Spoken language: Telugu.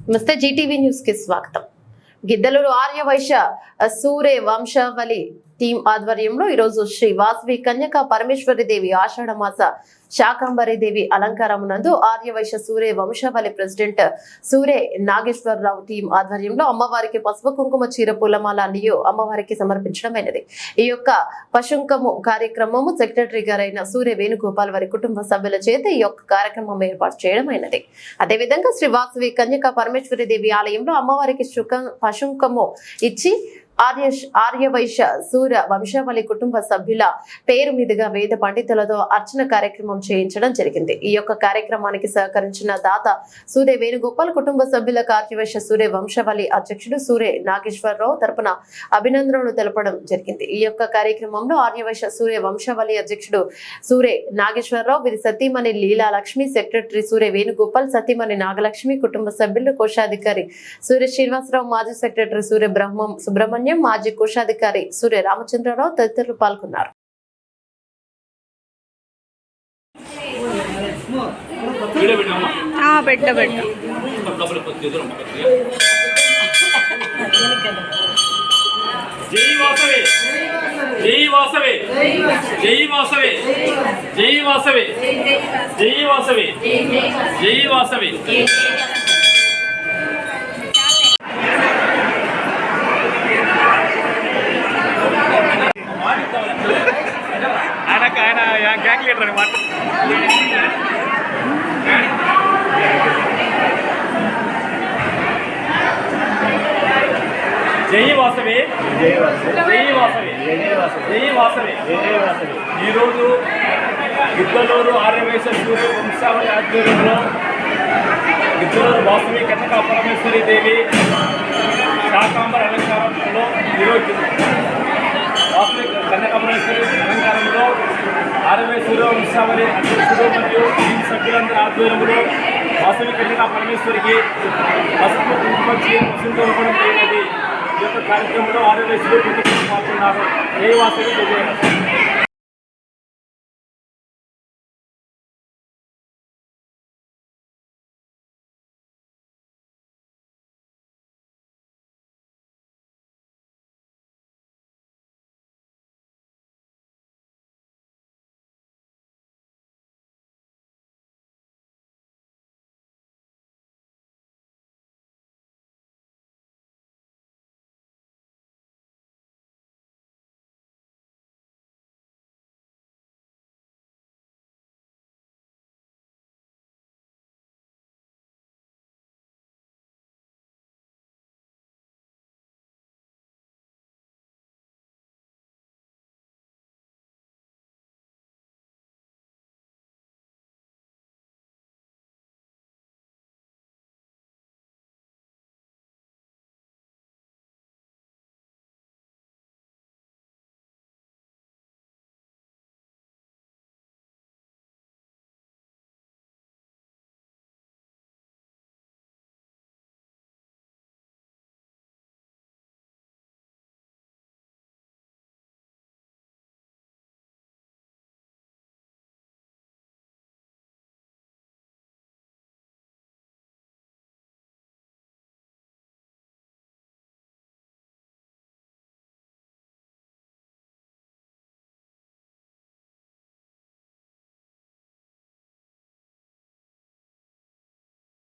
నమస్తే జీటీవీ న్యూస్ కి స్వాగతం. గిద్దలూరు ఆర్యవైశ్య సూరే వంశావళి టీం ఆధ్వర్యంలో ఈరోజు శ్రీ వాసవి కన్యకా పరమేశ్వరి దేవి ఆషాఢ మాస శాకంబరి దేవి అలంకారమునందు ఆర్యవైశ్య సూరే వంశావళి ప్రెసిడెంట్ సూరే నాగేశ్వరరావు టీం ఆధ్వర్యంలో అమ్మవారికి పసుపు కుంకుమ చీర పూలమాల అన్నియు అమ్మవారికి సమర్పించడమైనది. ఈ యొక్క పశుంకము కార్యక్రమము సెక్రటరీ గారైన సూర్య వేణుగోపాల్ వారి కుటుంబ సభ్యుల చేత ఈ యొక్క కార్యక్రమం ఏర్పాటు చేయడమైనది. అదేవిధంగా శ్రీ వాసవి కన్యకా పరమేశ్వరి దేవి ఆలయంలో అమ్మవారికి పశుంకము ఇచ్చి ఆర్యవైశ్య సూర్య వంశావళి కుటుంబ సభ్యుల పేరు మీదుగా వేద పండితులతో అర్చన కార్యక్రమం చేయించడం జరిగింది. ఈ యొక్క కార్యక్రమానికి సహకరించిన దాత సూర్య వేణుగోపాల్ కుటుంబ సభ్యులకు ఆర్యవైశ్య సూర్య వంశావళి అధ్యక్షుడు సూర్య నాగేశ్వరరావు తరపున అభినందనలు తెలపడం జరిగింది. ఈ యొక్క కార్యక్రమంలో ఆర్యవైశ్య సూర్య వంశావళి అధ్యక్షుడు సూర్య నాగేశ్వరరావు, వీరి సతీమణి లీలా లక్ష్మి, సెక్రటరీ సూర్య వేణుగోపాల్, సతీమణి నాగలక్ష్మి, కుటుంబ సభ్యులు, కోశాధికారి సూర్య శ్రీనివాసరావు, మాజీ సెక్రటరీ సూర్య సుబ్రహ్మణ్యం, మాజీ కోశాధికారి సూర్య రామచంద్రరావు తదితరులు పాల్గొన్నారు. జై వాసవి, జై వాసవి, జై వాసవి, జై వాసవి, జై వాసవి, జై వాసవి. ఆయన గ్యాంగ్ లీడర్ అనమాట. జై వాసవి, జై వాసవి, జై వాసవి. ఈరోజు గిద్దలూరు ఆర్యవైశ్య సూర్య వంశావళి ఆధ్వర్యంలో గిద్దలూరు వాసవి కన్యకా పరమేశ్వరి దేవి శాకాంబర అలంకారంలో ఈరోజు వాసవి కన్యకా పరమేశ్వరి అలంకారంలో ఆర్యవైశ్య సూర్య వంశావళి అధ్యక్షుడు మరియు టీం సభ్యులందరి ఆధ్వర్యంలో వాసవి కన్యకా పరమేశ్వరికి పసుపు కుంకుమ పశువులు జరిగినది. ఈ యొక్క కార్యక్రమంలో ఆర్యవైశ్యులు పాల్గొన్నారు. జై వాసవి, జై